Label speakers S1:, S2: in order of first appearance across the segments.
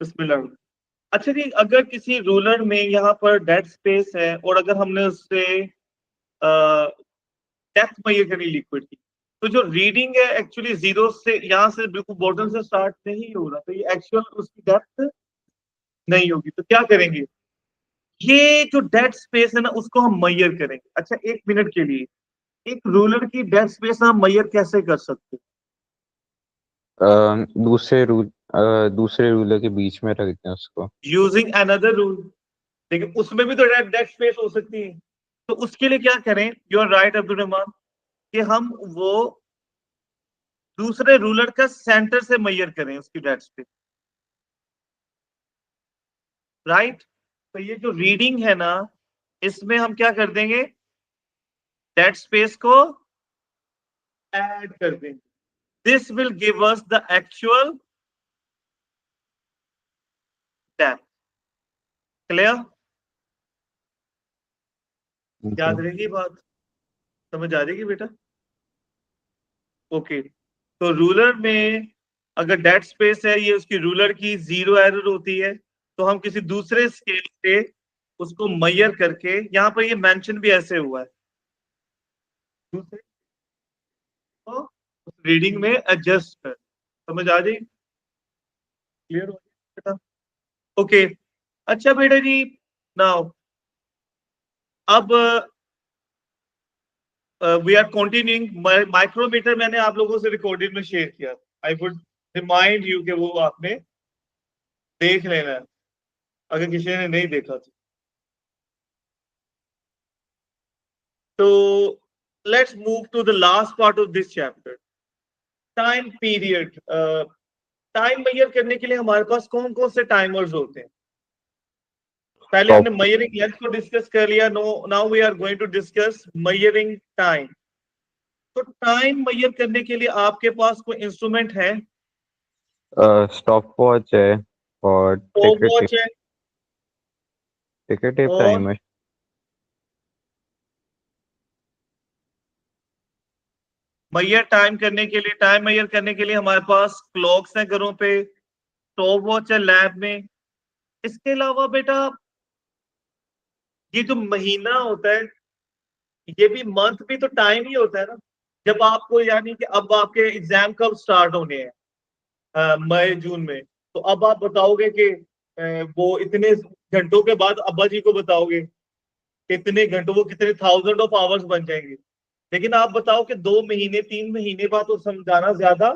S1: बिस्मिल्लाह। अच्छा जी, अगर किसी रूलर में यहाँ पर डेड स्पेस है और अगर हमने उससे डेप्थ मेजर करी लिक्विड की, तो जो रीडिंग है एक्चुअली जीरो से यहाँ से बिल्कुल बॉटम से स्टार्ट नहीं हो रहा, तो ये एक्चुअल उसकी डेप्थ नहीं होगी। तो क्या करेंगे, ये जो डेड स्पेस है ना उसको हम मेजर करेंगे। अच्छा, 1 मिनट के लिए एक रूलर की डेड स्पेस हम मेजर कैसे कर सकते हैं?
S2: दूसरे रूलर के बीच में रख दें उसको।
S1: Using another rule. लेकिन उसमें भी तो डेड स्पेस हो सकती है। तो उसके लिए क्या करें, you are right Abdul Rahman, कि हम वो दूसरे रूलर का सेंटर से मेजर करें उसकी डेड स्पेस। राइट। तो ये जो रीडिंग है ना, इसमें हम क्या कर देंगे, डेड स्पेस को ऐड कर देंगे। This will give us the actual depth. Clear?
S2: जी।
S1: याद रहेगी बात? समझ आ जाएगी बेटा? ओके। तो रूलर में अगर डेड स्पेस है, ये उसकी रूलर की जीरो एरर होती है, तो हम किसी दूसरे स्केल से उसको मेजर करके, यहाँ पर ये मेंशन भी ऐसे हुआ है, दूसरे को उस रीडिंग में एडजस्ट कर। समझ आ जाएगी? क्लियर हो गया बेटा? ओके। अच्छा बेटा जी, नाउ अब वी आर कंटिन्यूइंग। माइक्रोमीटर मैंने आप लोगों से रिकॉर्डिंग में शेयर किया। आई वुड रिमाइंड यू कि वो आपने देख लेना है अगर किसी ने नहीं देखा तो। So let's move to the last part of this chapter. Time period. Time measure करने के लिए हमारे पास कौन कौन से टाइमर्स होते हैं? पहले हमने
S2: स्टॉप
S1: मेजरिंग लेंथ को डिस्कस कर लिया। No, now we are going to discuss measuring time. तो टाइम मेजर करने के लिए आपके पास कोई इंस्ट्रूमेंट है?
S2: स्टॉप वॉच है और
S1: स्टॉप वॉच है
S2: टिकेटिव
S1: और
S2: टाइमर।
S1: मेजर टाइम करने के लिए, टाइम मेजर करने के लिए हमारे पास क्लॉक्स हैं घरों पे, स्टॉप वॉच है लैब में। इसके अलावा बेटा, ये जो महीना होता है, ये भी मंथ भी तो टाइम ही होता है ना। जब आपको, यानी कि अब आपके एग्जाम कब स्टार्ट होने हैं, मई जून में, तो अब आप बताओगे कि वो इतने घंटों के बाद अब्बा जी को बताओगे कितने घंटों, वो कितने थाउजेंड ऑफ आवर्स बन जाएंगे। लेकिन आप बताओ कि 2 महीने 3 महीने बाद तो समझाना ज्यादा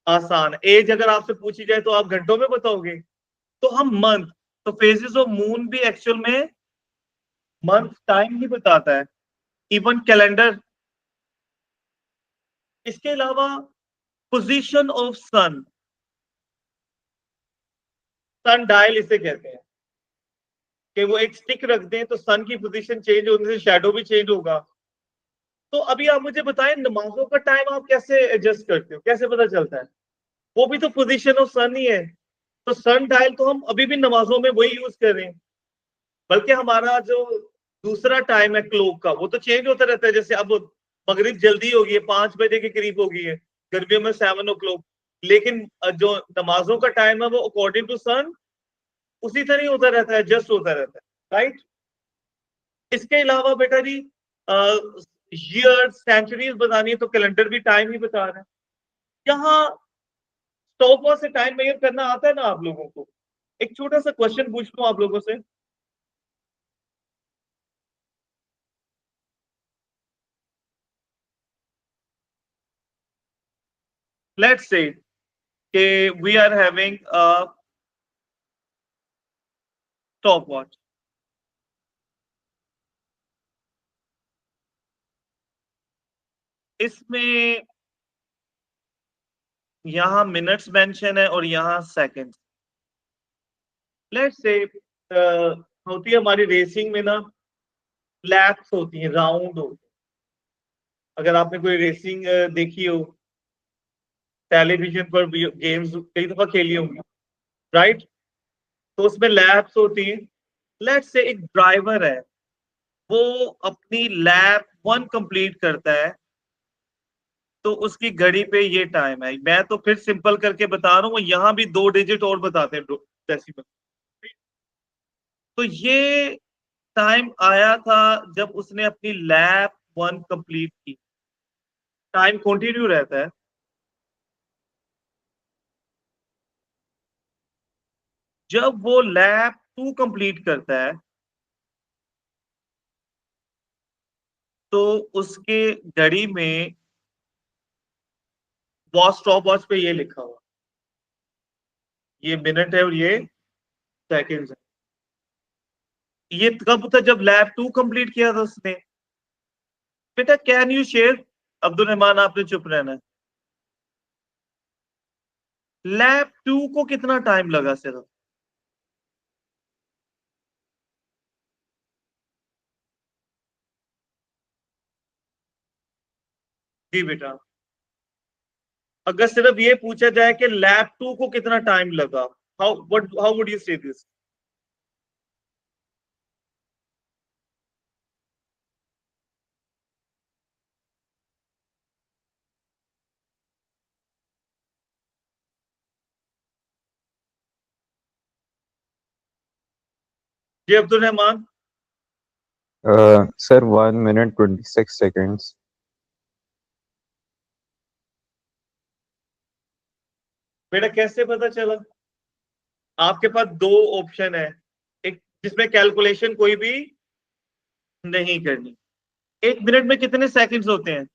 S1: आसान है। एज अगर आपसे पूछी जाए तो आप घंटों में बताओगे। तो हम मंथ, तो फेजेस ऑफ मून भी एक्चुअल में मंथ टाइम ही बताता है, इवन कैलेंडर। इसके अलावा position of sun, sundial इसे कहते हैं, कि वो एक स्टिक रख दें तो सन की पोजीशन चेंज होने से शैडो भी चेंज होगा। तो अभी आप मुझे बताएं, नमाजों का टाइम आप कैसे एडजस्ट करते हो, कैसे पता चलता है? वो भी तो पोजीशन ऑफ सन ही है। तो सन डायल तो हम अभी भी नमाजों में वही यूज कर रहे हैं। बल्कि हमारा जो दूसरा टाइम है क्लॉक का, वो तो चेंज होता रहता है। जैसे अब मगरिब जल्दी हो गई है, 5 बजे के करीब हो गई है, गर्मियों में 7 o'clock। लेकिन जो नमाजों का टाइम है वो अकॉर्डिंग टू सन उसी तरह होता रहता है, जस्ट होता रहता है। राइट। इसके अलावा बेटा जी, ईयर सेंचुरीज बतानी है तो कैलेंडर भी टाइम ही बता रहा है। यहाँ स्टॉप वॉच से टाइम मेजर करना आता है ना आप लोगों को? एक छोटा सा क्वेश्चन पूछ लूं आप लोगों से। लेट्स से कि we are having a stopwatch. इसमें यहाँ मिनट्स मेंशन है और यहाँ सेकंड्स। लेट्स से होती है हमारी रेसिंग में ना, लैप्स होती हैं, राउंड होती है। अगर आपने कोई रेसिंग देखी हो टेलीविजन पर, गेम्स कई दफा खेली होंगी, राइट? तो उसमें लैप्स होती हैं। लेट्स से एक ड्राइवर है, वो अपनी लैप 1 कंप्लीट करता है, तो उसकी घड़ी पे ये टाइम है। मैं तो फिर सिंपल करके बता रहा हूँ, यहाँ भी 2 डिजिट और बताते हैं डेसिमल। तो ये टाइम आया था जब उसने अपनी लैब 1 कंप्लीट की। टाइम कंटिन्यू रहता है। जब वो लैब 2 कंप्लीट करता है तो उसके घड़ी में वॉच स्टॉप वॉच पे ये लिखा हुआ, ये मिनट है और ये सेकंड्स है। ये कब था? जब लैब 2 कंप्लीट किया था उसने। बेटा can you share? Abdul Rahman आपने चुप रहना है। लैब 2 को कितना टाइम लगा सिर्फ? जी बेटा, अगर सिर्फ ये पूछा जाए कि लैब 2 को कितना टाइम लगा, how would you say this? जी Abdul Rahman.
S2: Sir 1 minute 26 seconds.
S1: बेटा कैसे पता चला? आपके पास दो ऑप्शन है, एक जिसमें कैलकुलेशन कोई भी नहीं करनी। 1 मिनट में कितने सेकंड्स होते हैं?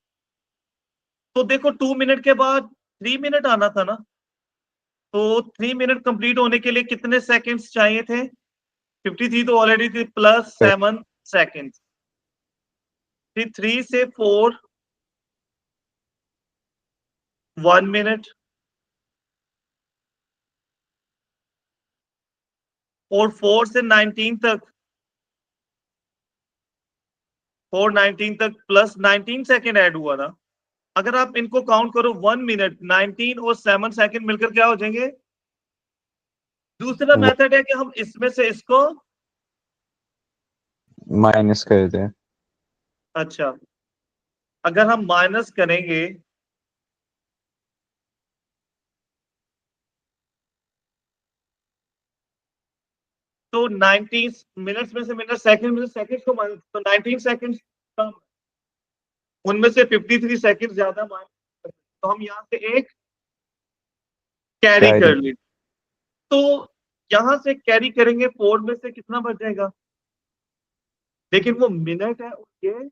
S1: तो देखो 2 मिनट के बाद 3 मिनट आना था ना। तो 3 मिनट कंप्लीट होने के लिए कितने सेकंड्स चाहिए थे? 53 तो ऑलरेडी थी, प्लस
S2: Sir,
S1: 7 सेकंड। फिर 3 से 4 1 मिनट, और 4 से 19 तक, 4 19 तक प्लस 19 सेकंड ऐड हुआ ना। अगर आप इनको काउंट करो 1 मिनट 19 और 7 सेकंड मिलकर क्या हो जाएंगे? दूसरा मेथड है कि हम इसमें से इसको,
S2: माइनस कर दें.
S1: अच्छा, अगर हम माइनस करेंगे तो 19 मिनट्स में से मिनट, सेकंड में से सेकंड को माइनस, तो 19 सेकंड कम, उनमें से 53 सेकंड ज्यादा माइनस, तो हम यहाँ से एक कैरी
S2: Carry.
S1: कर ली। तो यहां से कैरी करेंगे 4 में से कितना बच जाएगा? लेकिन वो मिनट है और ये सेकंड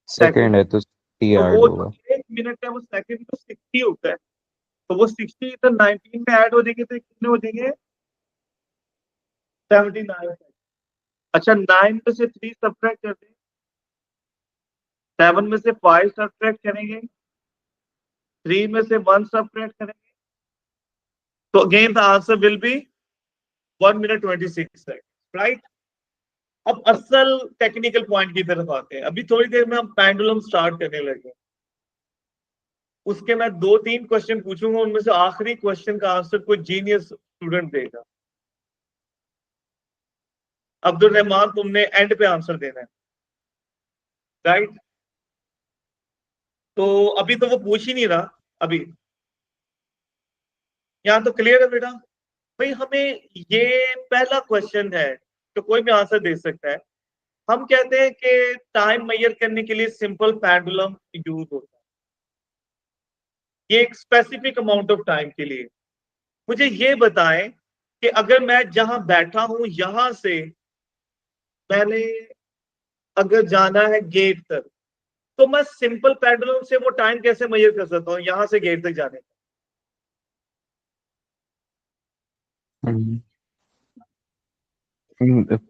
S2: सेकेंड
S1: है।
S2: है तो टी
S1: तो
S2: ऐड
S1: वो जो
S2: होगा.
S1: 1 मिनट है वो सेकंड तो 60 होता है। तो वो 60 इधर 19 में ऐड हो जाएंगे तो कितने हो जाएंगे? 79। अच्छा, 9 में से 3 सब्ट्रैक्ट कर दें, 7 में से 5 सब्ट्रैक्ट करेंगे, 3 में से 1 सब्ट्रैक्ट करेंगे, तो again the answer will be 1 minute 26 second, right? अब असल टेक्निकल पॉइंट की तरफ आते हैं। अभी थोड़ी देर में हम पेंडुलम स्टार्ट करने लगे। उसके मैं 2-3 क्वेश्चन पूछूंगा, उनमें से आखिरी क्वेश्चन का आंसर कोई जीनियस स्टूडेंट देगा। अब्दुल रहमान तुमने एंड पे आंसर देना है, राइट? तो अभी तो वो पूछ ही नहीं रहा। अभी यहाँ तो क्लियर है बेटा? भाई हमें ये पहला क्वेश्चन है तो कोई भी आंसर दे सकता है। हम कहते हैं कि टाइम मेजर करने के लिए सिंपल पेंडुलम यूज होता है, ये एक स्पेसिफिक अमाउंट ऑफ टाइम के लिए। मुझे ये बताएं कि अगर मैं जहां बैठा हूं यहां से मैंने अगर जाना है गेट तक, तो मैं सिंपल पेंडुलम से वो टाइम कैसे मेजर कर सकता हूं यहां से गेट तक जाने का?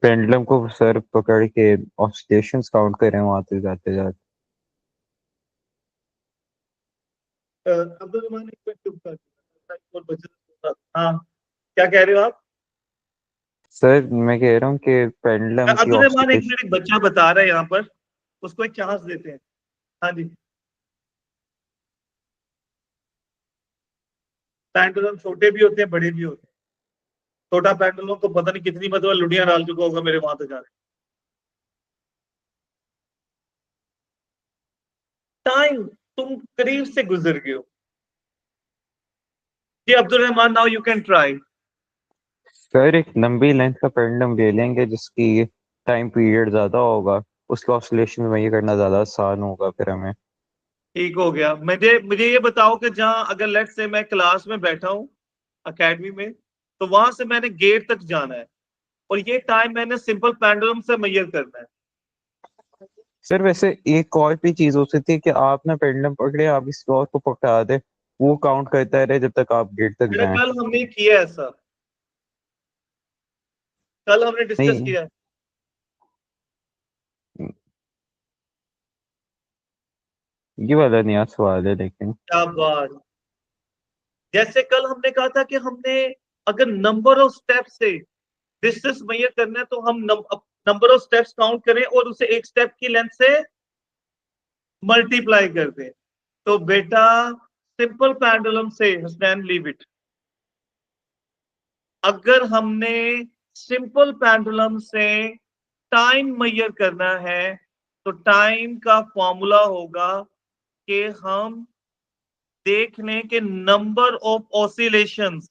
S2: पेंडुलम को सर पकड़ के ऑसिलेशंस काउंट करें वहां से जाते जाते.
S1: अब्दुल रहमान एक मिनट चुप कर। हाँ, क्या कह रहे हो आप?
S2: सर मैं कह रहा हूँ कि पेंडुलम की
S1: अब्दुल रहमान एक
S2: ऑसिलेशन.
S1: मिनट, एक बच्चा बता रहा है यहाँ पर, उसको एक चांस देते हैं। हाँ जी। पेंडुलम छोटे भी होते हैं बड़े भी होते हैं। छोटा पेंडुलम तो पता नहीं कितनी मतलब लुड़ियां डाल चुका होगा मेरे वहां तक जाने। टाइम, तुम करीब से गुजर गए हो। जी Abdul Rahman, now you can try.
S2: Sir एक लंबी लेंथ का पेंडुलम ले लेंगे जिसकी टाइम पीरियड ज्यादा होगा, उसका ऑसिलेशन में ये करना ज्यादा आसान होगा फिर हमें।
S1: ठीक हो गया। मुझे मुझे ये बताओ कि जहां अगर लेट से मैं क्लास में बैठा हूँ एकेडमी में, तो वहां से मैंने गेट तक जाना है और ये टाइम मैंने सिंपल पेंडुलम से मेजर करना है।
S2: सर वैसे एक और भी चीज हो सकती है कि आप ना पेंडुलम पकड़े, आप इस क्लॉक को पकड़ा दे, वो काउंट करता रहे जब तक आप गेट तक
S1: बेटा
S2: जाएं।
S1: कल हमने किया है ऐसा, कल हमने डिस्कस
S2: नहीं,
S1: किया है।
S2: ये वाला नया सवाल है लेकिन।
S1: क्या बात। जैसे कल हमने कहा था कि हमने अगर नंबर ऑफ स्टेप से डिस्टेंस मेजर करना है तो हम नंबर ऑफ स्टेप्स काउंट करें और उसे एक स्टेप की लेंथ से मल्टीप्लाई कर दें। तो बेटा सिंपल पेंडुलम से हसनैन लीव इट, अगर हमने सिंपल पेंडुलम से टाइम मेजर करना है तो टाइम का फॉर्मूला होगा कि हम देख लें कि number of oscillations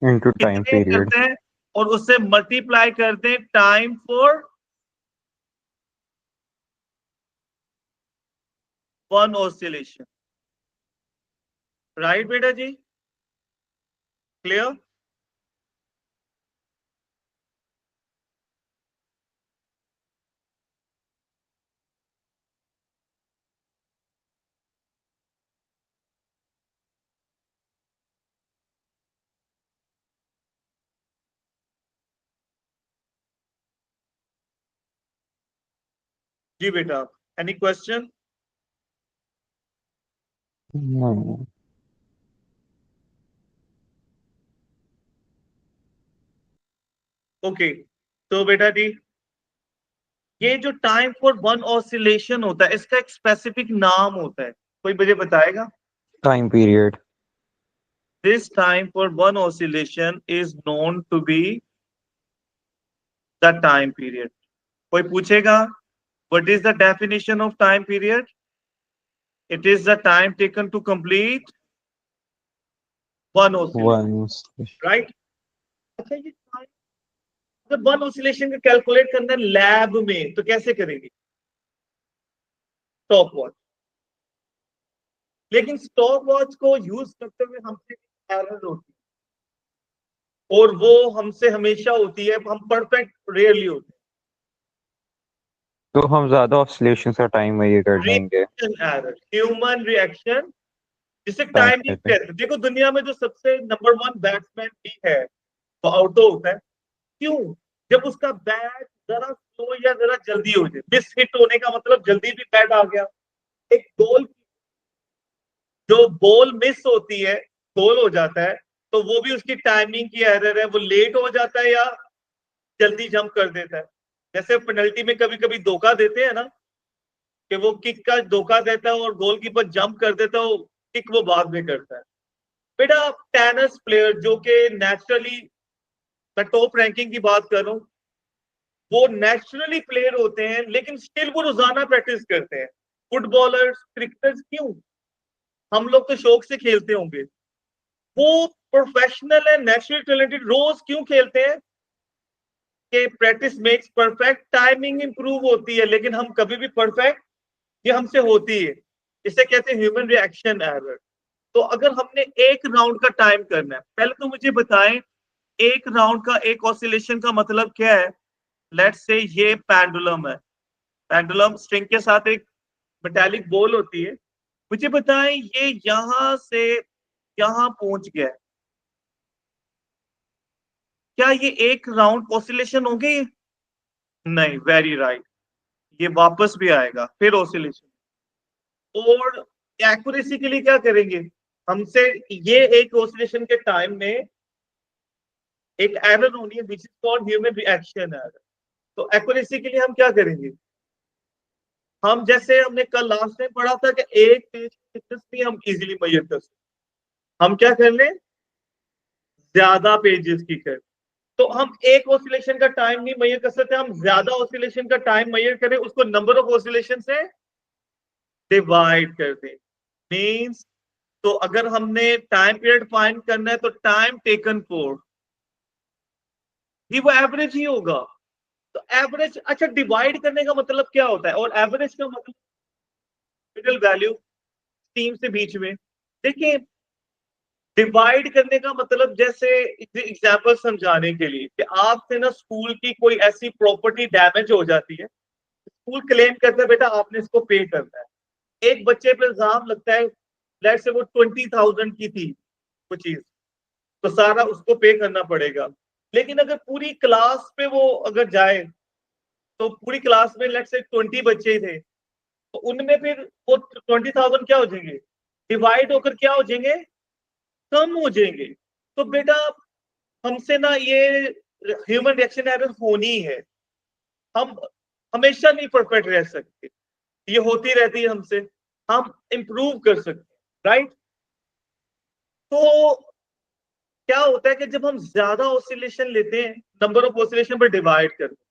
S2: into time
S1: कितने
S2: पीरियड।
S1: करते हैं और उससे मल्टीप्लाई कर दें time for one oscillation. Right बेटा जी, क्लियर। जी बेटा, एनी क्वेश्चन?
S2: नहीं।
S1: ओके, तो बेटा जी ये जो टाइम फॉर वन ऑसिलेशन होता है इसका एक स्पेसिफिक नाम होता है, कोई मुझे बताएगा?
S2: Time period.
S1: This time for one oscillation is known to be the time period. कोई पूछेगा what is the definition of time period? It is the time taken to complete one oscillation,
S2: one.
S1: Right. अच्छा ये time, जब one oscillation का calculate करना है lab में तो कैसे करेंगे? Stop watch. लेकिन स्टॉप वॉच को यूज करते हुए हमसे एरर होती है और वो हमसे हमेशा होती है, हम परफेक्ट रेयरली होते
S2: तो हम ज्यादा ऑसिलेशन का टाइम ये कर
S1: हैं।
S2: लेंगे।
S1: रिएक्शन एरर, ह्यूमन रिएक्शन, जिसे
S2: टाइम
S1: टाइमिंग
S2: पे।
S1: कहते हैं। देखो दुनिया में जो सबसे नंबर वन बैट्समैन भी है वो आउट होता है। क्यों? जब उसका बैट जरा स्लो या जरा जल्दी हो जाए, मिस हिट होने का मतलब जल्दी भी बैट आ गया। एक गोल, जो बॉल मिस होती है, गोल हो जाता है, तो वो भी उसकी टाइमिंग की एरर है, वो लेट हो जाता है या जल्दी जंप कर देता है। जैसे पेनल्टी में कभी कभी धोखा देते हैं ना, कि वो किक का धोखा देता है और गोलकीपर जंप कर देता है, किक वो बाद में करता है। बेटा टेनिस प्लेयर जो कि नेचुरली, मैं टॉप रैंकिंग की बात कर रहा हूँ, वो नेचुरली प्लेयर होते हैं लेकिन स्टिल वो रोजाना प्रैक्टिस करते हैं। फुटबॉलर्स, क्रिकेटर्स क्यों? हम लोग तो शौक से खेलते होंगे, वो प्रोफेशनल है, नेचुरल टैलेंटेड, रोज क्यों खेलते हैं? कि practice makes perfect, timing improve होती है, लेकिन हम कभी भी परफेक्ट, ये हमसे होती है। इसे कहते हैं ह्यूमन रिएक्शन एरर। तो अगर हमने एक राउंड का टाइम करना है, पहले तो मुझे बताएं एक राउंड का एक ऑसिलेशन का मतलब क्या है? लेट्स से ये पेंडुलम है, पेंडुलम स्ट्रिंग के साथ एक मेटालिक बॉल होती है। मुझे बताएं ये यहां से यहां पहुंच गया है, क्या ये एक राउंड ऑसिलेशन हो गई? नहीं, वेरी राइट। ये वापस भी आएगा फिर ऑसिलेशन। और एक्यूरेसी के लिए क्या करेंगे? हमसे ये एक ऑसिलेशन के टाइम में एक एरर होनी है which is called human reaction error. तो एक्यूरेसी के लिए हम क्या करेंगे? हम जैसे हमने कल लास्ट में पढ़ा था कि एक पेज की थिकनेस भी हम इजीली मेजर कर सकते, हम क्या कर लें, ज्यादा पेजेस की कर। तो हम एक ऑसिलेशन का टाइम नहीं मेजर कर सकते, हम ज्यादा ऑसिलेशन का टाइम मेजर करें, उसको नंबर ऑफ ऑसिलेशन से डिवाइड कर दें। मींस तो अगर हमने टाइम पीरियड फाइंड करना है तो टाइम टेकन फॉर वो एवरेज ही होगा। तो एवरेज, अच्छा डिवाइड करने का मतलब क्या होता है, और एवरेज का मतलब मिडिल वैल्यू टीम से बीच में। देखिए डिवाइड करने का मतलब, जैसे एग्जांपल समझाने के लिए कि आपसे ना स्कूल की कोई ऐसी प्रॉपर्टी डैमेज हो जाती है, स्कूल क्लेम करता है बेटा आपने इसको पे करना है, एक बच्चे पे इल्जाम लगता है, लेट्स से वो 20,000 की थी वो चीज, तो सारा उसको पे करना पड़ेगा। लेकिन अगर पूरी क्लास पे वो अगर जाए, तो पूरी क्लास में लेट्स से 20 बच्चे ही थे, तो उनमें फिर वो 20,000 क्या हो जाएंगे, डिवाइड होकर क्या हो जाएंगे, कम हो जाएंगे। तो बेटा हमसे ना ये ह्यूमन रिएक्शन एरर होनी है, हम हमेशा नहीं परफेक्ट रह सकते, ये होती रहती है हमसे, हम इंप्रूव कर सकते हैं, राइट। तो क्या होता है कि जब हम ज्यादा ऑसिलेशन लेते हैं, नंबर ऑफ ऑसिलेशन पर डिवाइड करते हैं,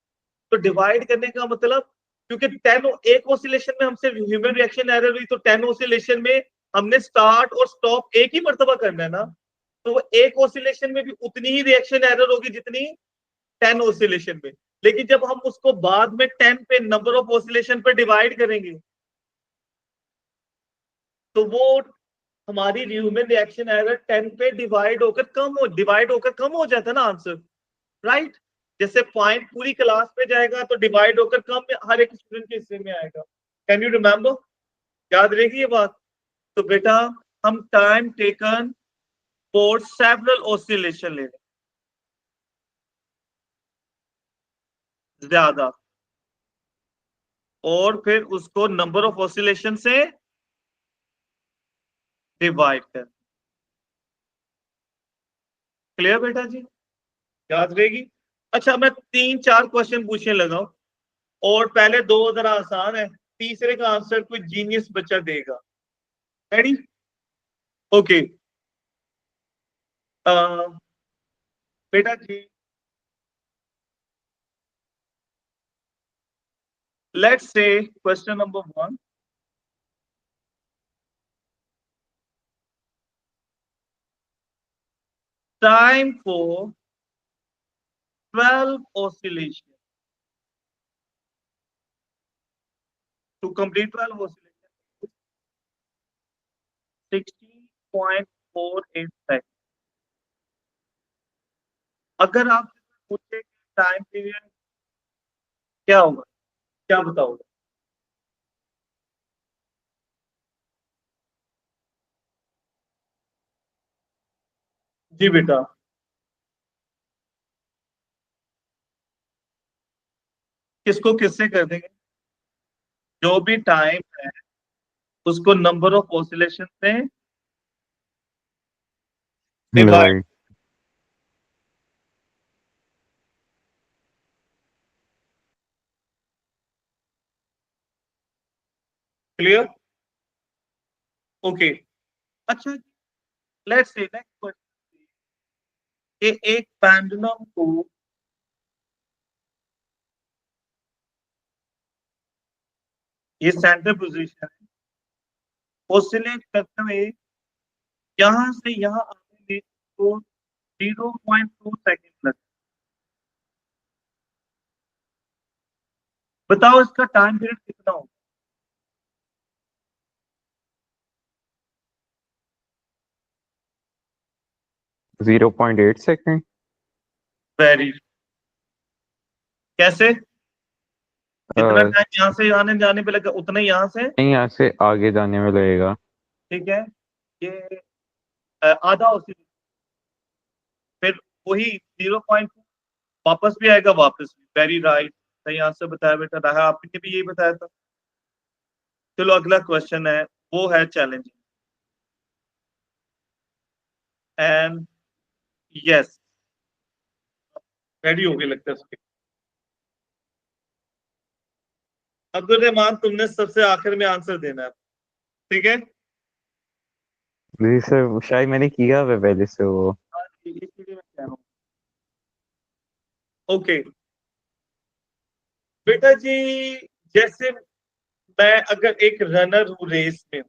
S1: तो डिवाइड करने का मतलब, क्योंकि 10 एक ऑसिलेशन में हमसे ह्यूमन रिएक्शन एरर हुई, तो 10 ऑसिलेशन में हमने स्टार्ट और स्टॉप एक ही मर्तबा करना है ना, तो वो एक ऑसिलेशन में भी उतनी ही रिएक्शन एरर होगी जितनी 10 ऑसिलेशन में। लेकिन जब हम उसको बाद में 10 पे नंबर ऑफ ऑसिलेशन पे डिवाइड करेंगे, तो वो हमारी ह्यूमन रिएक्शन एरर 10 पे डिवाइड होकर कम हो जाता है ना आंसर, राइट। जैसे पॉइंट पूरी क्लास पे जाएगा तो डिवाइड होकर कम हर एक स्टूडेंट के हिस्से में आएगा। कैन यू रिमेम्बर, याद रहेगी ये बात। तो बेटा हम time taken for several oscillation ले रहे हैं ज्यादा, और फिर उसको नंबर ऑफ ऑसिलेशन से डिवाइड कर। क्लियर बेटा जी, याद रहेगी। अच्छा मैं 3-4 क्वेश्चन पूछने लगा हूं, और पहले दो जरा आसान है, तीसरे का आंसर कोई जीनियस बच्चा देगा। Ready, okay. बेटा जी let's say question number 1, time for 12 oscillation to complete 12 oscillation 16.48 second. अगर आप पूछे टाइम पीरियड क्या होगा, क्या बताओगे। जी बेटा, किसको किससे कर देंगे, जो भी टाइम है उसको नंबर ऑफ ऑसिलेशन से डिवाइड।
S2: डिवाइड।
S1: Clear, okay. अच्छा लेट्स से नेक्स्ट क्वेश्चन, कि एक पेंडुलम को ये सेंटर पोजीशन है, ऑसिलेट करते हुए यहां से यहां आने में तो 0.2 सेकेंड लगता है। बताओ इसका टाइम पीरियड कितना होगा।
S2: 0.8 सेकेंड।
S1: वेरी, कैसे, जितना टाइम यहाँ से आने जाने पे लगा उतना ही यहाँ से,
S2: नहीं, यहाँ से आगे जाने में लगेगा।
S1: ठीक है। ये आधा ऑसिलेट, फिर वही 0.2 वापस भी आएगा, वापस भी, वेरी राइट, सही आंसर बताया बेटा, रहा आपने भी यही बताया था। चलो अगला क्वेश्चन है, वो है चैलेंजिंग, एंड यस रेडी हो गए लगता है उसके। अब्दुल रहमान तुमने सबसे आखिर में आंसर देना है, ठीक है।
S2: जी सर, शायद मैंने किया हुआ है पहले से वो।
S1: हाँ जी, इसीलिए मैं कह रहा हूँ। ओके बेटा जी, जैसे मैं अगर एक रनर हूँ रेस में,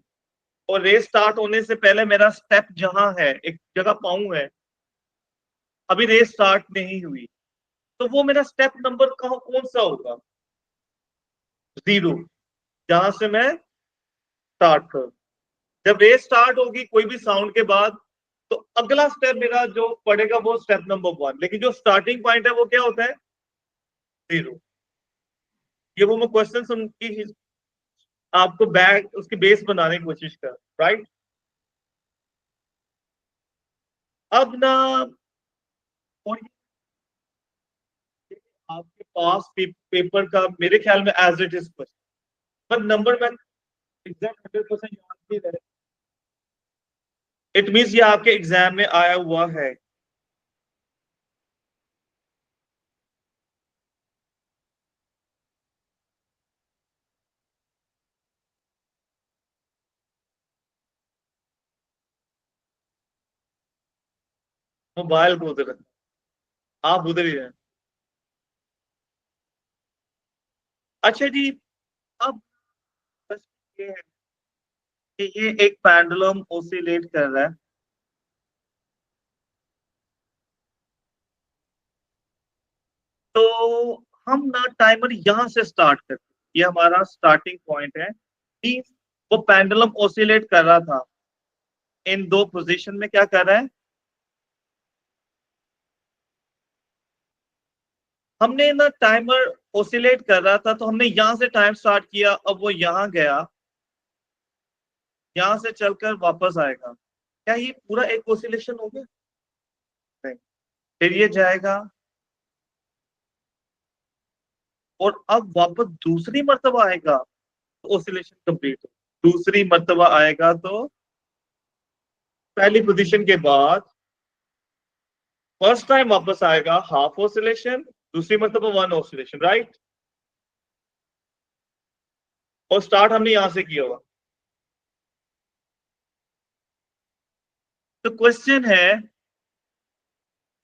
S1: और रेस स्टार्ट होने से पहले मेरा स्टेप जहां है, एक जगह पाऊं है, अभी रेस स्टार्ट नहीं हुई, तो वो मेरा स्टेप नंबर कौन सा होगा? 0, जहां से मैं स्टार्ट करूं। जब रेस स्टार्ट होगी कोई भी साउंड के बाद, तो अगला स्टेप मेरा जो पड़ेगा वो स्टेप नंबर 1, लेकिन जो स्टार्टिंग पॉइंट है वो क्या होता है? 0। ये वो मैं क्वेश्चन सुन की आपको बैक उसकी बेस बनाने की कोशिश कर, राइट? अब ना आपके पास पेपर का मेरे ख्याल में एज इट इज क्वेश्चन, पर नंबर में एग्जैक्ट 100% याद नहीं रहे, इट मींस ये आपके एग्जाम में आया हुआ है। मोबाइल को उधर रखना, आप उधर ही रहें। अच्छा जी, अब बस ये है कि ये एक पेंडुलम ओसिलेट कर रहा है, तो हम ना टाइमर यहां से स्टार्ट करते हैं, ये हमारा स्टार्टिंग पॉइंट है कि वो पेंडुलम ओसिलेट कर रहा था इन दो पोजीशन में, क्या कर रहा है? हमने ना टाइमर ओसिलेट कर रहा था, तो हमने यहां से टाइम स्टार्ट किया, अब वो यहां गया, यहां से चलकर वापस आएगा, क्या ये पूरा एक ओसिलेशन हो गया? नहीं। फिर ये जाएगा और अब वापस दूसरी मर्तबा आएगा, तो ओसिलेशन कंप्लीट हो। दूसरी मर्तबा आएगा तो पहली पोजीशन के बाद फर्स्ट टाइम वापस आएगा हाफ ऑसिलेशन, दूसरी मर्तबा 1 ऑसिलेशन, राइट? और स्टार्ट हमने यहां से किया हुआ। तो क्वेश्चन है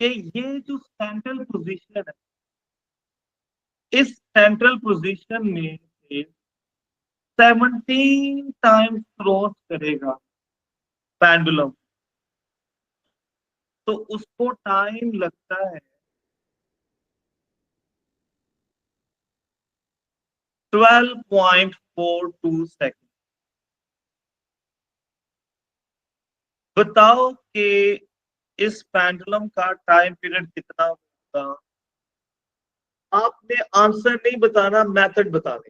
S1: कि ये जो सेंट्रल पोजीशन है, इस सेंट्रल पोजीशन में से 17 टाइम्स क्रॉस करेगा पेंडुलम, तो उसको टाइम लगता है 12.42 सेकंड। बताओ कि इस पेंडुलम का टाइम पीरियड कितना होगा? आपने आंसर नहीं बताना, मेथड बताने।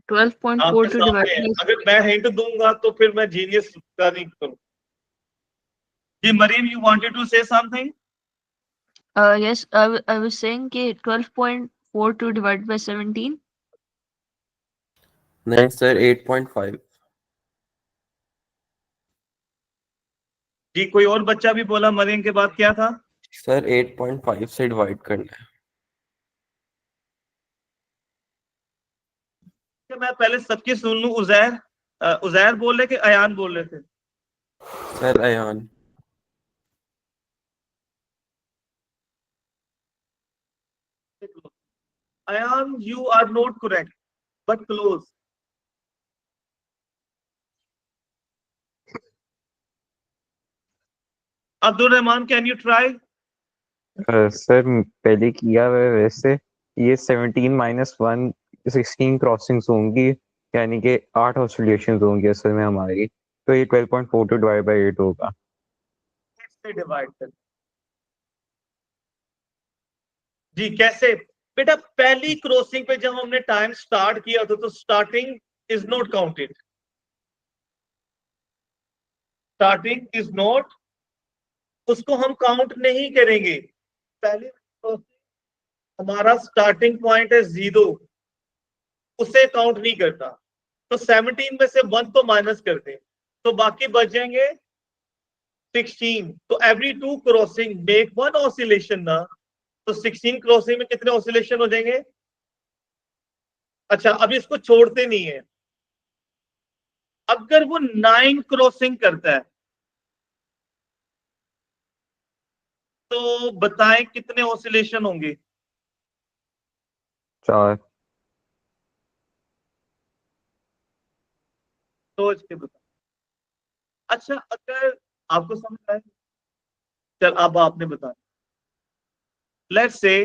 S3: 12.42
S1: आपके सामने है,
S3: divided
S1: अगर मैं हिंट दूंगा तो फिर मैं जीनियस का नहीं करूं। जी Mariam, you wanted to say something?
S3: yes, I was saying कि 12.42 divided by 17.
S4: नहीं सर 8.5।
S1: जी कोई और बच्चा भी बोला, मरीम के बाद क्या था?
S4: सर 8.5 से डिवाइड करना है।
S1: कि मैं पहले सबकी सुन लूं। उजैर बोल रहे कि अयान बोल रहे थे?
S4: Sir Ayaan.
S1: Ayaan, you are not correct but close. Abdul Rahman, can you try?
S2: Sir पहले किया हुआ है वैसे, ये 17 - 1 16 क्रॉसिंग्स होंगी, यानी कि 8 ऑसिलेशंस होंगी असल में हमारी, तो ये 12.42 डिवाइड बाई 8 होगा।
S1: कैसे डिवाइड कर? जी कैसे? बेटा पहली क्रॉसिंग पे जब हमने टाइम स्टार्ट किया था तो starting is not counted. Starting is not, उसको हम काउंट नहीं करेंगे। पहले हमारा स्टार्टिंग पॉइंट है 0, उसे काउंट नहीं करता। तो 17 में से 1 तो माइनस कर दें, तो बाकी बच जाएंगे 16। तो एवरी 2 क्रॉसिंग मेक 1 ऑसिलेशन ना, तो 16 क्रॉसिंग में कितने ऑसिलेशन हो जाएंगे? अच्छा, अब इसको छोड़ते नहीं है। अगर वो 9 क्रॉसिंग करता है तो बताएं कितने ऑसिलेशन होंगे?
S2: 4
S1: सोच के बता। अच्छा अगर आपको समझ आए, चल अब आपने बता। लेट्स से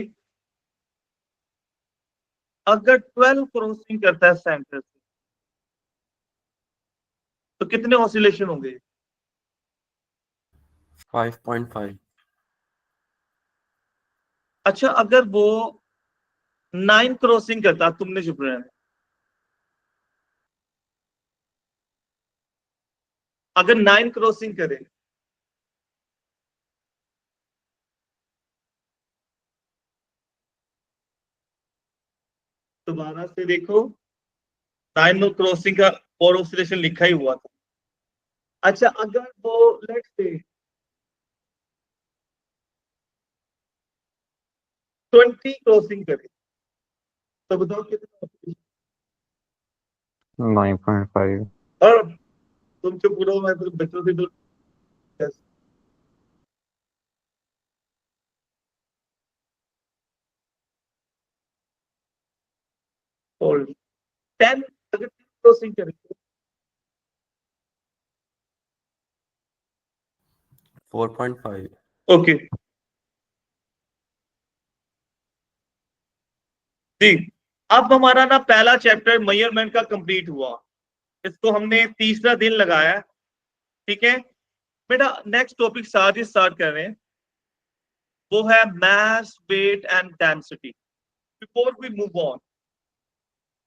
S1: अगर 12 क्रॉसिंग करता है सेंटर से तो कितने ऑसिलेशन होंगे?
S4: 5.5.
S1: अच्छा अगर वो 9 क्रॉसिंग करता, तुमने चुप रहना, अगर 9 क्रॉसिंग करे दोबारा से देखो, 9 क्रॉसिंग का और ऑसिलेशन लिखा ही हुआ था। अच्छा अगर वो लेट्स से 20 क्रॉसिंग करे तो बताओ कितना oscillation?
S2: 9.5
S1: और तुम चुप रहो, मैं तो बच्चों से तो और 10 अगर 10 क्रॉसिंग करे
S4: 4.5.
S1: ओके जी। अब हमारा ना पहला चैप्टर मेजरमेंट का कंप्लीट हुआ, इसको हमने तीसरा दिन लगाया, ठीक है बेटा। नेक्स्ट टॉपिक साथ ही स्टार्ट कर रहे हैं, वो है mass weight and density. Before we move on,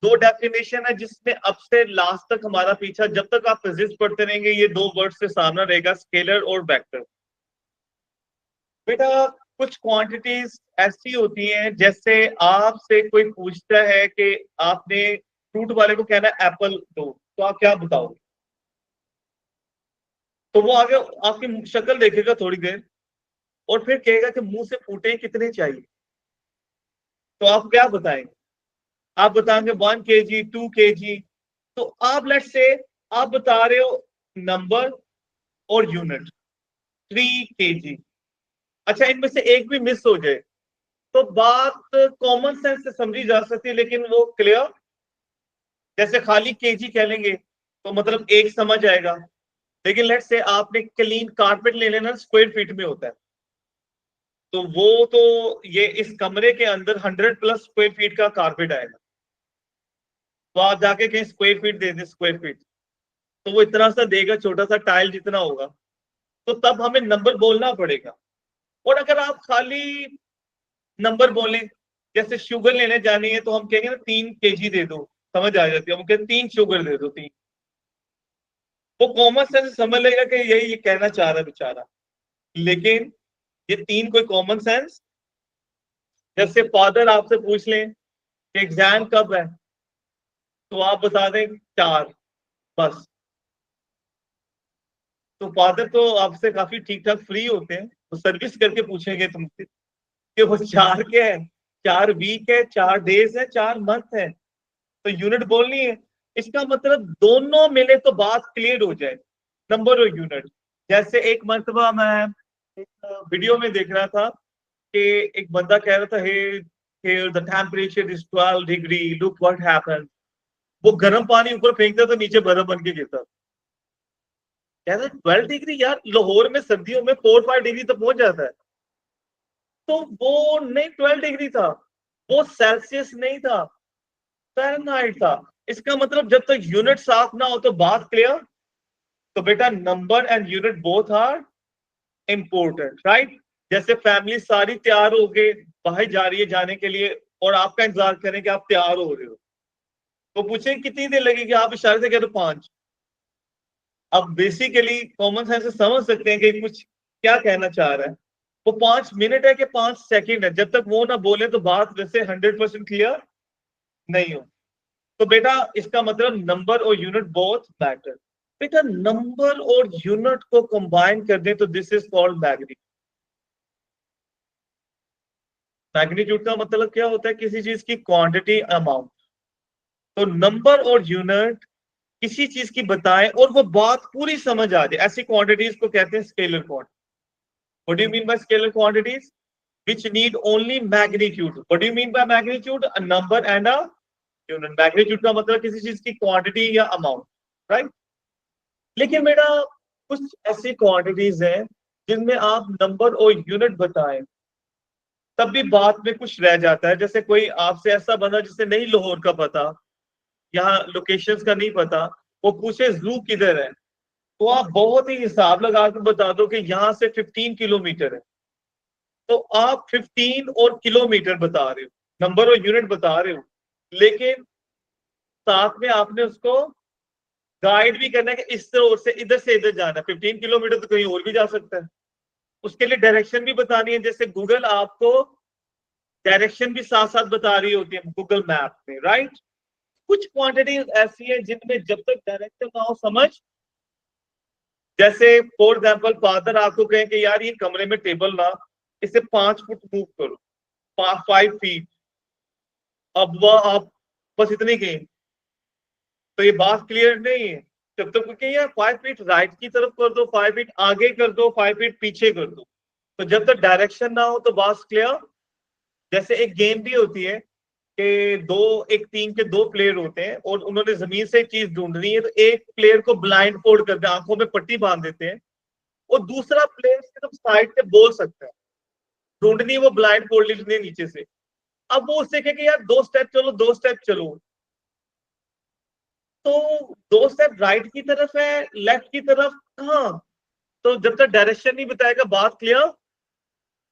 S1: दो डेफिनेशन है जिसमें अब से लास्ट तक हमारा पीछा, जब तक आप फिजिक्स पढ़ते रहेंगे ये दो वर्ड से सामना रहेगा, स्केलर और वेक्टर। बेटा कुछ क्वांटिटीज ऐसी होती हैं, जैसे आपसे कोई पूछता है कि आपने फ्रूट वाले को कहना है एप्पल दो, तो आप क्या बताओगे? तो वो आगे आपकी शक्ल देखेगा थोड़ी देर और फिर कहेगा कि मुंह से फूटे कितने चाहिए, तो आप क्या बताएंगे? आप बताएंगे 1 kg 2 kg। तो आप लेट्स से आप बता रहे हो नंबर और यूनिट 3 kg। अच्छा इनमें से एक भी मिस हो जाए तो बात कॉमन सेंस से समझी जा सकती है, लेकिन वो क्लियर, जैसे खाली केजी कह लेंगे तो मतलब एक समझ आएगा, लेकिन लेट्स से आपने क्लीन कारपेट ले लेना, स्क्वायर फीट में होता है, तो वो तो ये इस कमरे के अंदर 100+ स्क्वायर फीट का कारपेट आएगा, तो आप जाके कहीं स्क्वायर फीट दे दें स्क्वायर फीट, तो वो इतना सा देगा, छोटा सा टाइल जितना होगा, तो तब हमें नंबर बोलना पड़ेगा। और अगर आप खाली नंबर बोलें, जैसे शुगर लेने जानी है तो हम कहेंगे ना 3 kg दे दो, समझ आ जाती है, हम कहते 3 शुगर दे दो 3, वो कॉमन सेंस समझ लेगा कि यही ये कहना चाह रहा है बेचारा। लेकिन ये 3 कोई कॉमन सेंस, जैसे फादर आपसे पूछ लें कि एग्जाम कब है तो आप बता दें 4, बस। तो फादर तो आपसे काफी ठीक ठाक फ्री होते हैं, तो सर्विस करके पूछेंगे तुमसे कि वो 4 क्या है, 4 वीक है, 4 डेज है, 4 मंथ है, तो यूनिट बोलनी है। इसका मतलब दोनों मिले तो बात क्लियर हो जाए, नंबर और यूनिट। जैसे एक मरतबा मैं एक वीडियो में देख रहा था कि एक बंदा कह रहा था here the temperature is 12 degree, look what happened। वो गर्म पानी ऊपर फेंकता तो नीचे बर्फ बन के गिरता। कहता 12 डिग्री यार, लाहौर में सर्दियों में 4-5 डिग्री तक पहुंच जाता है। तो वो नहीं 12 डिग्री था, वो सेल्सियस नहीं था, फ़ारेनहाइट था। इसका मतलब जब तक यूनिट साफ ना हो तो बात क्लियर। तो बेटा number and unit both are important, right. जैसे फैमिली सारी तैयार हो गए, बाहर जा रही है जाने के लिए, और आपका इंतजार करें कि आप तैयार हो रहे हो, तो पूछें कितनी देर लगेगी, आप इशारे से कह दो 5। अब बेसिकली कॉमन सेंस से समझ सकते हैं कि कुछ क्या कहना चाह रहा है। वो 5 मिनट है कि 5 सेकंड है, जब तक वो ना बोले तो बात वैसे 100% क्लियर नहीं हो। तो बेटा इसका मतलब नंबर और यूनिट बोथ मैटर। बेटा नंबर और यूनिट को कंबाइन कर दें तो this is called magnitude. Magnitude का मतलब क्या होता है? किसी चीज की क्वांटिटी, अमाउंट। तो नंबर और यूनिट किसी चीज की बताएं और वो बात पूरी समझ आ जाए, ऐसी क्वांटिटीज को कहते हैं scalar quantity. What do you mean by scalar quantities? which need only magnitude. What do you mean by magnitude? A number and a unit. Magnitude का मतलब किसी चीज की quantity या amount, right? लेकिन मेरा कुछ ऐसी क्वांटिटीज हैं जिनमें आप नंबर और यूनिट बताएं तब भी बात में कुछ रह जाता है। जैसे कोई आपसे ऐसा बंदा जिसे नहीं लाहौर का पता, यहाँ लोकेशंस का नहीं पता, वो पूछे जू किधर है, तो आप बहुत ही हिसाब लगा के बता दो कि यहाँ से 15 किलोमीटर है। तो आप 15 और किलोमीटर बता रहे हो, नंबर और यूनिट बता रहे हो, लेकिन साथ में आपने उसको गाइड भी करना है कि इस तरह से इधर जाना है। 15 किलोमीटर तो कहीं और भी जा सकता है, उसके लिए डायरेक्शन भी बतानी है। जैसे गूगल आपको डायरेक्शन भी साथ साथ बता रही होती है गूगल मैप में, राइट? कुछ क्वांटिटीज ऐसी है जिनमें जब तक डायरेक्शन ना हो समझ, जैसे फॉर एग्जाम्पल फादर आपको कहें कि यार ये कमरे में टेबल ना, इसे 5 फुट मूव करो, 5 फीट, अब वह आप बस इतनी कहें, तो ये बात क्लियर नहीं है। जब तक कि यार 5 फीट राइट की तरफ कर दो, 5 फीट आगे कर दो, 5 फीट पीछे कर दो, तो जब तक डायरेक्शन ना हो तो बात क्लियर। जैसे एक गेम भी होती है कि एक टीम के 2 प्लेयर होते हैं और उन्होंने जमीन से चीज ढूंढनी है, तो एक प्लेयर को ब्लाइंड फोल्ड करते हैं, आंखों में पट्टी बांध देते हैं, और दूसरा प्लेयर सिर्फ साइड से बोल सकता है, ढूंढनी वो ब्लाइंड फोल्ड नीचे से। अब वो उससे कहे कि यार 2 स्टेप चलो, 2 स्टेप चलो, तो 2 स्टेप राइट की तरफ है, लेफ्ट की तरफ कहाँ? तो जब तक डायरेक्शन नहीं बताएगा बात clear.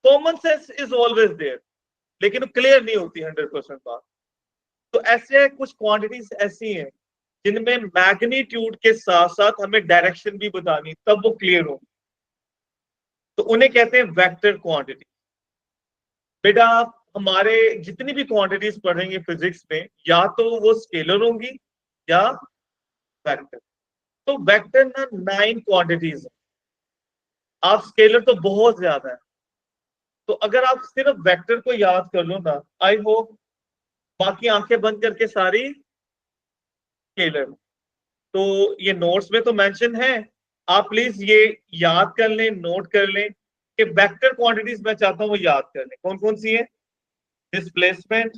S1: Common sense is always there, लेकिन क्लियर नहीं होती 100% बात। तो ऐसे कुछ क्वांटिटीज ऐसी हैं जिनमें मैग्नीट्यूड के साथ साथ हमें डायरेक्शन भी बतानी, तब वो क्लियर हो, तो उन्हें कहते हैं वेक्टर क्वांटिटी। बेटा आप हमारे जितनी भी क्वांटिटीज पढ़ेंगे फिजिक्स में, या तो वो स्केलर होंगी या वेक्टर। तो वेक्टर ना 9 क्वांटिटीज है, आप स्केलर तो बहुत ज्यादा है। तो अगर आप सिर्फ वेक्टर को याद कर लो ना, आई होप, बाकी आंखें बंद करके सारी स्केलर। तो ये नोट्स में तो मेंशन है, आप प्लीज ये याद कर लें, नोट कर लें कि वेक्टर क्वांटिटीज मैं चाहता हूं वो याद कर लें। कौन कौन सी है? Displacement,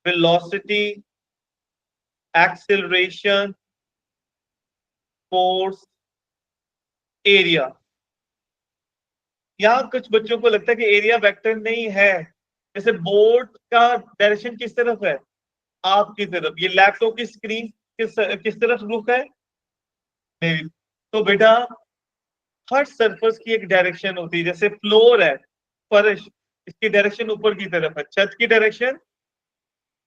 S1: velocity, acceleration, force, area. यहाँ कुछ बच्चों को लगता है कि एरिया वेक्टर नहीं है। जैसे बोर्ड का डायरेक्शन किस तरफ है? आपकी तरफ। ये लैपटॉप की स्क्रीन किस तरफ रुख है? मेरी। तो बेटा हर सरफेस की एक डायरेक्शन होती है। जैसे फ्लोर है, फर्श, इसकी डायरेक्शन ऊपर की तरफ है, छत की डायरेक्शन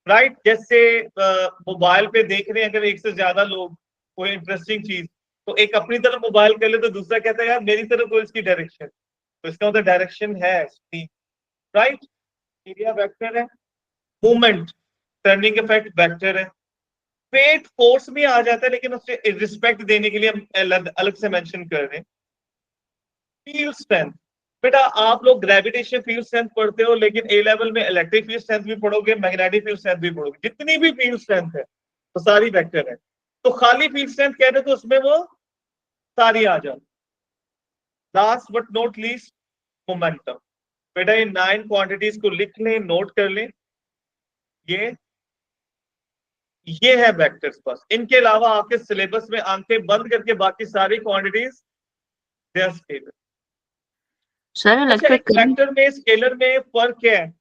S1: राइट। जैसे मोबाइल पे देख रहे हैं अगर एक से ज्यादा लोग कोई इंटरेस्टिंग चीज, तो एक अपनी तरफ मोबाइल कर ले तो दूसरा कहता है यार मेरी तरफ को इसकी डायरेक्शन, तो इसका मतलब डायरेक्शन है राइट। एरिया वेक्टर है। मूवमेंट, टर्निंग इफेक्ट वेक्टर है। वेट फोर्स में आ जाता है, लेकिन उससे रिस्पेक्ट देने के लिए हम अलग से मेंशन कर रहे हैं। फील्ड स्ट्रेंथ, बेटा आप लोग ग्रेविटेशन फील्ड स्ट्रेंथ पढ़ते हो, लेकिन ए लेवल में इलेक्ट्रिक फील्ड स्ट्रेंथ भी पढ़ोगे, मैग्नेटिक फील्ड स्ट्रेंथ भी पढ़ोगे। जितनी भी फील्ड स्ट्रेंथ है तो सारी वेक्टर है। तो खाली फील्ड स्ट्रेंथ कह रहे तो उसमें वो सारी आ जाए। Last but not least, momentum. बेटा ये 9 क्वांटिटीज को लिख लें, नोट कर लें। ये है वेक्टर्स। बस इनके अलावा आपके सिलेबस में आंखें बंद करके बाकी सारी quantities they are scalar.
S3: Sir
S1: अच्छा, एक
S3: इलेक्ट्रिक
S1: वेक्टर में स्केलर में फर्क क्या है?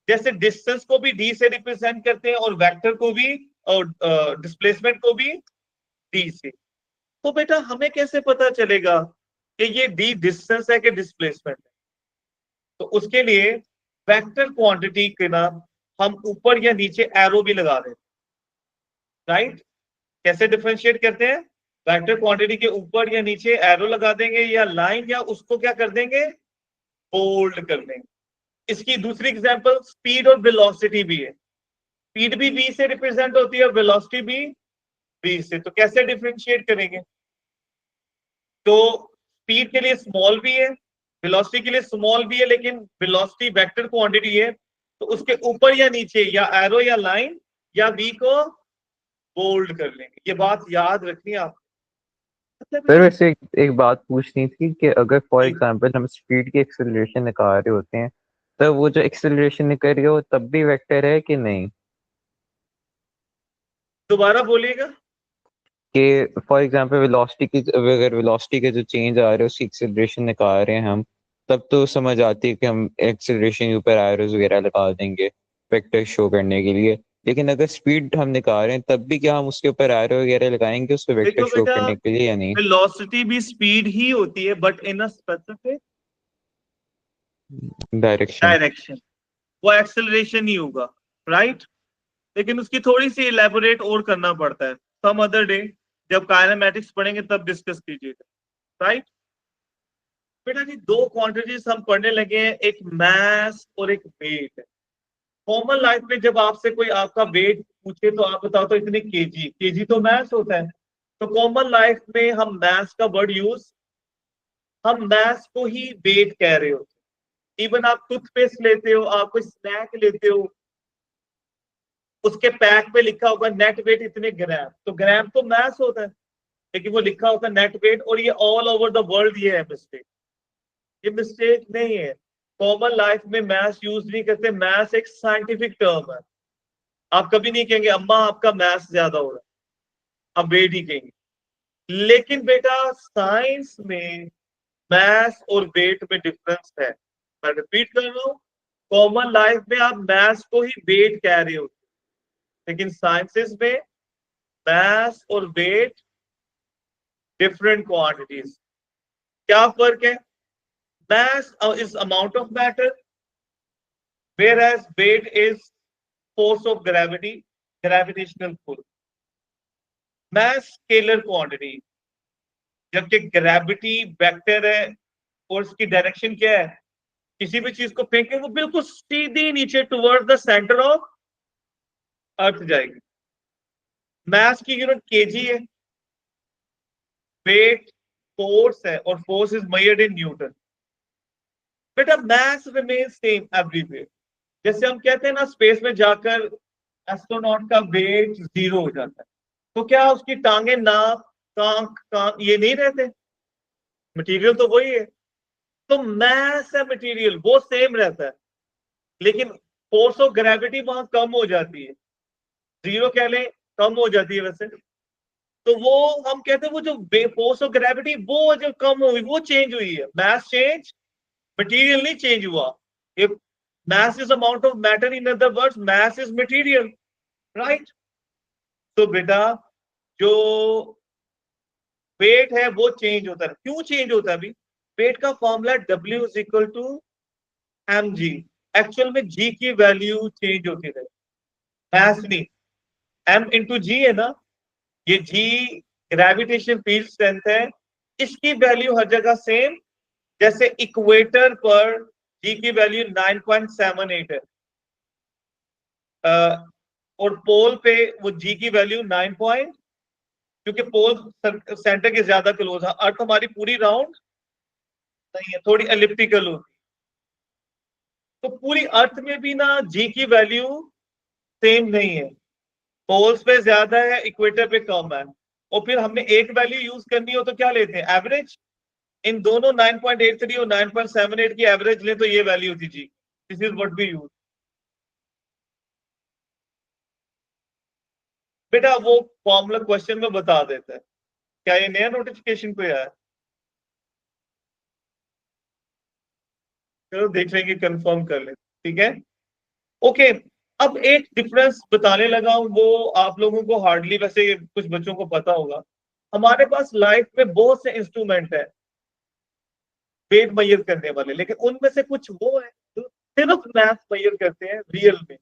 S1: जैसे डिस्टेंस को भी डी से रिप्रेजेंट करते हैं और वेक्टर को भी, और डिस्प्लेसमेंट को भी डी से। तो बेटा हमें कैसे पता चलेगा कि ये डी डिस्टेंस है कि डिस्प्लेसमेंट है? तो उसके लिए वेक्टर क्वांटिटी के नाम हम ऊपर या नीचे एरो भी लगा दें, राइट। कैसे डिफरेंशिएट करते हैं? वेक्टर क्वांटिटी के ऊपर या नीचे एरो लगा देंगे, या लाइन, या उसको क्या कर देंगे, बोल्ड कर देंगे। इसकी दूसरी एग्जांपल स्पीड और वेलोसिटी भी है। स्पीड भी v से रिप्रेजेंट होती है और वेलोसिटी भी v से। तो कैसे डिफरेंशिएट करेंगे? तो स्पीड के लिए स्मॉल v है, वेलोसिटी के लिए स्मॉल v है, लेकिन वेलोसिटी वेक्टर क्वांटिटी है, तो उसके ऊपर या नीचे या एरो या लाइन या v को बोल्ड कर लेंगे। ये बात याद रखनी है आप।
S2: सर वैसे एक बात पूछनी थी कि अगर फॉर
S1: जी।
S2: एग्जांपल हम स्पीड की एक्सेलरेशन निकाल रहे होते हैं तो वो जो एक्सेलरेशन निकल रही है वो तब भी वेक्टर है कि नहीं?
S1: दोबारा बोलिएगा।
S2: कि फॉर एग्जांपल वेलोसिटी की, अगर वेलोसिटी के जो चेंज आ रहे हैं उसकी एक्सेलरेशन निकाल रहे हैं हम, तब तो समझ आती है कि हम एक्सेलरेशन के ऊपर एरोज वगैरह लगा देंगे वेक्टर शो करने के लिए। लेकिन अगर स्पीड हम निकाल रहे हैं तब भी क्या हम उसके ऊपर एरो वगैरह लगाएंगे उसको वेक्टर
S1: देखो
S2: शो
S1: बेटा,
S2: करने के लिए या नहीं?
S1: वेलोसिटी भी स्पीड ही होती है but in a specific
S2: direction.
S1: Direction. वो एक्सेलरेशन ही होगा, राइट। लेकिन उसकी थोड़ी सी इलेबोरेट और करना पड़ता है। सम अदर डे जब काइनेमैटिक्स पढ़ेंगे तब डिस्कस कीजिएगा, राइट। बेटा जी, दो क्वांटिटीज हम पढ़ने लगे हैं, एक मास और एक वेट। कॉमन लाइफ में जब आपसे कोई आपका वेट पूछे तो आप बताओ तो इतने केजी, केजी तो मास होता है। तो कॉमन लाइफ में हम मास का वर्ड यूज, हम मास को ही वेट कह रहे हो। इवन आप टूथपेस्ट लेते हो, आप कोई स्नैक लेते हो, उसके पैक पे लिखा होगा नेट वेट इतने ग्राम, तो ग्राम तो मास होता है, लेकिन वो लिखा होता है नेट वेट। और ये ऑल ओवर द वर्ल्ड ये है मिस्टेक, ये मिस्टेक नहीं है। कॉमन लाइफ में मास यूज नहीं करते, मास एक साइंटिफिक टर्म है। आप कभी नहीं कहेंगे अम्मा आपका मास ज्यादा हो रहा है, आप वेट ही कहेंगे। लेकिन बेटा साइंस में मास और वेट में डिफरेंस है। मैं रिपीट कर रहा हूं, कॉमन लाइफ में आप मास को ही वेट कह रहे हो, लेकिन साइंसेस में मास और वेट डिफरेंट क्वांटिटीज। क्या फर्क है? mass is amount of matter, whereas weight is force of gravity, gravitational pull. mass scalar quantity, जबकि ग्रेविटी वेक्टर है और उसकी डायरेक्शन क्या है? किसी भी चीज को फेंके वो बिल्कुल सीधी नीचे toward the centre of earth जाएगी। mass की यूनिट केजी है, वेट फोर्स है और force is measured in newton. बेटा mass remains सेम एवरीवेयर। जैसे हम कहते हैं ना, स्पेस में जाकर एस्ट्रोनॉट का वेट 0 हो जाता है, तो क्या उसकी टांगे, नाक, कांख, कान ये नहीं रहते? मटेरियल तो वही है। तो मैस है मटेरियल, वो सेम रहता है, लेकिन फोर्स ऑफ ग्रेविटी वहां कम हो जाती है, 0 कह लें, कम हो जाती है वैसे। तो वो हम कहते हैं वो जो फोर्स ऑफ ग्रेविटी वो जो कम हुई वो चेंज हुई है। मैस चेंज, मटेरियल नहीं चेंज हुआ। If mass is amount of matter, in other words mass is material, right? तो बेटा जो वेट है वो चेंज होता है। क्यों चेंज होता है? अभी वेट का formula W is equal to mg। Actual में g की वैल्यू चेंज होती है, मैस नहीं। m इंटू जी है ना, ये g ग्रेविटेशन फील्ड स्ट्रेंथ है, इसकी वैल्यू हर जगह सेम। जैसे इक्वेटर पर g की वैल्यू 9.78 है, और पोल पे वो g की वैल्यू 9 पॉइंट, क्योंकि पोल सेंटर के ज्यादा क्लोज है। अर्थ हमारी पूरी राउंड नहीं है, थोड़ी एलिप्टिकल होती। तो पूरी अर्थ में भी ना जी की वैल्यू सेम नहीं है, पोल्स पे ज्यादा है, इक्वेटर पे कम है। और फिर हमने एक वैल्यू यूज करनी हो तो क्या लेते हैं? एवरेज। इन दोनों 9.83 और 9.78 की एवरेज ले तो ये वैल्यू होती जी। This is what we use. बेटा वो फॉर्मूला क्वेश्चन में बता देता है। क्या ये नया नोटिफिकेशन पे आया? चलो देख लेंगे, कंफर्म कर ले, ठीक है। ओके, अब एक डिफरेंस बताने लगा हूं, वो आप लोगों को हार्डली, वैसे कुछ बच्चों को पता होगा। हमारे पास लाइफ में बहुत से इंस्ट्रूमेंट है वेट मेजर करने वाले, लेकिन उनमें से कुछ वो है जो सिर्फ मैथ मेजर करते हैं रियल में,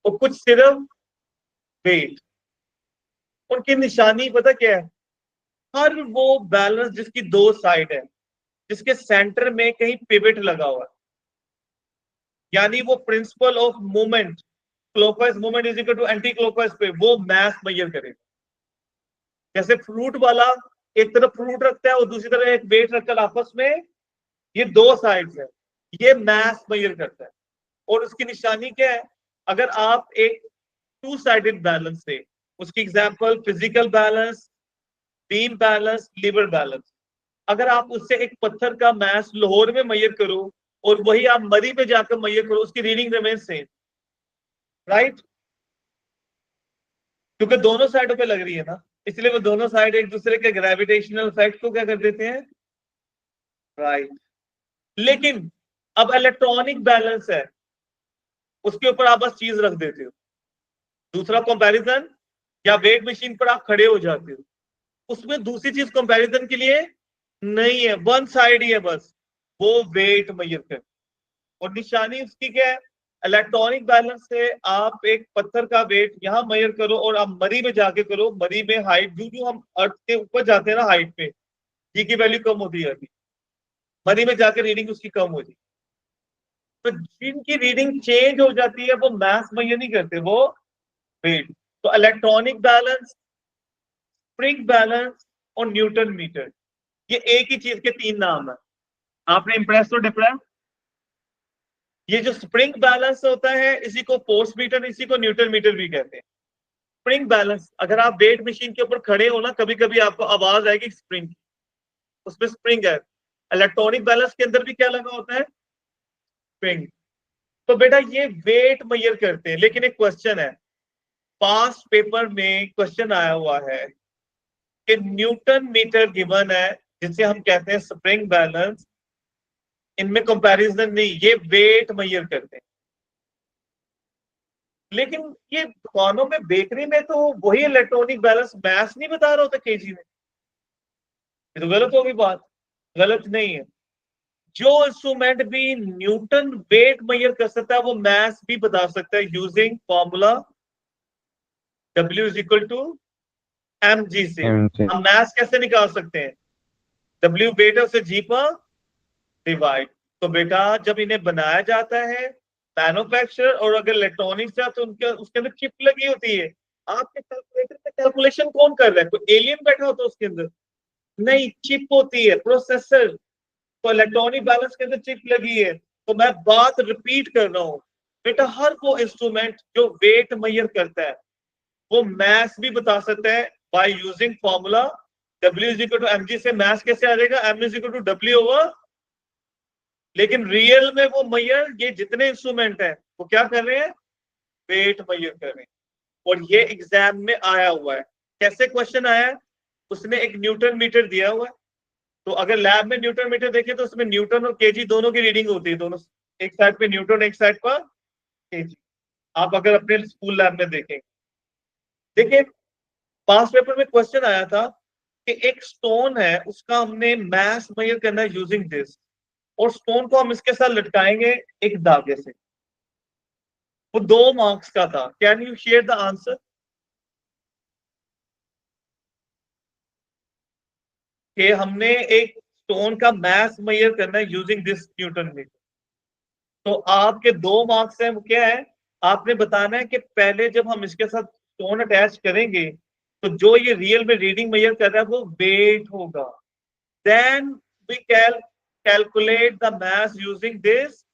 S1: और कुछ सिर्फ वेट। उनकी निशानी पता क्या है? हर वो बैलेंस जिसकी दो साइड है, जिसके सेंटर में कहीं पिवट लगा हुआ है, यानी वो principle of movement, clockwise movement is equal to anti clockwise पे, वो मैथ मेजर करेगा। जैसे फ्रूट वाला एक तरफ फ्रूट रखता है और दूसरी तरफ एक वेट रखकर आपस में, ये दो साइड्स है, ये मैथ मेजर करता है। और उसकी निशानी क्या है? अगर आप एक टू साइडेड बैलेंस से, उसकी example physical balance, beam balance, lever balance, अगर आप उससे एक पत्थर का मैथ लाहौर में मेजर करो और वही आप मरी पे जाकर मेजर करो, उसकी रीडिंग रिमेन सेम, राइट? क्योंकि दोनों साइडों पे लग रही है ना, इसलिए वो दोनों साइड एक दूसरे के ग्रेविटेशनल इफेक्ट को क्या कर देते हैं, राइट। लेकिन अब इलेक्ट्रॉनिक बैलेंस है, उसके ऊपर आप बस चीज रख देते हो। दूसरा कंपैरिजन, या वेट मशीन पर आप खड़े हो जाते हो, उसमें दूसरी चीज कंपैरिजन के लिए नहीं है, वन साइड ही है बस, वो वेट मेजर कर। और निशानी उसकी क्या है, इलेक्ट्रॉनिक बैलेंस से आप एक पत्थर का वेट यहां मेजर करो और आप मरी में जाके करो, मरी में हाइट, जो हम अर्थ के ऊपर जाते हैं ना हाइट पे, जी की वैल्यू कम होती है, अभी मरी में जाकर रीडिंग उसकी कम हो जाती। तो जिनकी रीडिंग चेंज हो जाती है वो मैथ मेजर नहीं करते, वो वेट। तो इलेक्ट्रॉनिक बैलेंस, स्प्रिंग बैलेंस और न्यूटन मीटर, ये एक ही चीज के तीन नाम है। आपने इम्प्रेस तो डिप्रेस, ये जो स्प्रिंग बैलेंस होता है इसी को फोर्स मीटर, इसी को न्यूटन मीटर भी कहते हैं। स्प्रिंग बैलेंस, अगर आप वेट मशीन के ऊपर खड़े हो ना, कभी कभी आपको आवाज आएगी स्प्रिंग, उसमें स्प्रिंग है। इलेक्ट्रॉनिक बैलेंस के अंदर भी क्या लगा होता है, स्प्रिंग। तो बेटा ये वेट मेजर करते हैं, लेकिन एक क्वेश्चन है, पास्ट पेपर में क्वेश्चन आया हुआ है कि न्यूटन मीटर गिवन है जिसे हम कहते हैं स्प्रिंग बैलेंस, इनमें कंपैरिजन नहीं, ये वेट मेजर करते हैं। लेकिन ये दुकानों में, बेकरी में तो वही इलेक्ट्रॉनिक बैलेंस मैथ्स नहीं बता रहा होता केजी में, ये तो गलत होगी बात, गलत नहीं है। जो इंस्ट्रूमेंट भी न्यूटन वेट मेजर कर सकता है वो मैथ्स भी बता सकता है using formula W is equal to mg से।
S2: mg।
S1: हम मैथ्स कैसे निकाल सकते हैं, W वेट है उसे g पर डिवाइड। तो बेटा जब इन्हें बनाया जाता है मैन्युफैक्चर, और अगर इलेक्ट्रॉनिक्स है तो उनके उसके अंदर चिप लगी होती है, आपके कैलकुलेटर पे कैलकुलेशन कौन कर रहा है, कोई एलियन बैठा होता है उसके अंदर, नहीं, चिप होती है, प्रोसेसर। तो इलेक्ट्रॉनिक बैलेंस के अंदर चिप लगी है। तो मैं बात रिपीट कर रहा हूं बेटा, हर वो इंस्ट्रूमेंट जो वेट मेजर करता है वो मैथ्स भी बता सकता है by using formula W is equal to mg से। मैथ्स कैसे आ जाएगा, m is equal to W over. लेकिन रियल में वो मेजर, ये जितने इंस्ट्रूमेंट है वो क्या कर रहे हैं, वेट मेजर कर रहे हैं। और ये एग्जाम में आया हुआ है। कैसे क्वेश्चन आया है, उसने एक न्यूटन मीटर दिया हुआ है, तो अगर लैब में न्यूटन मीटर देखे तो उसमें न्यूटन और केजी दोनों की रीडिंग होती है, दोनों एक साइड पे न्यूटन, एक साइड पर केजी। आप अगर अपने स्कूल लैब में देखें, देखिए पास पेपर में क्वेश्चन आया था कि एक स्टोन है, उसका हमने मास मेजर करना है यूजिंग दिस, और स्टोन को हम इसके साथ लटकाएंगे एक धागे से। वो 2 मार्क्स का था। Can you share the answer, कि हमने एक स्टोन का मास मेजर करना है यूजिंग दिस न्यूटन मीटर। तो आपके 2 मार्क्स हैं, वो क्या है, आपने बताना है कि पहले जब हम इसके साथ स्टोन अटैच करेंगे तो जो ये रियल में रीडिंग मेजर कर रहा है वो वेट होगा। Then we calculate the mass using this.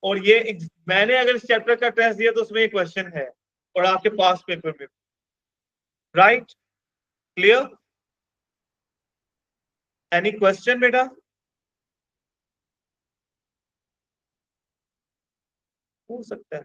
S1: और ये मैंने अगर इस चैप्टर का टेस्ट दिया तो उसमें ये क्वेश्चन है, और आपके पास पेपर में, राइट? क्लियर? एनी क्वेश्चन बेटा? हो सकता है।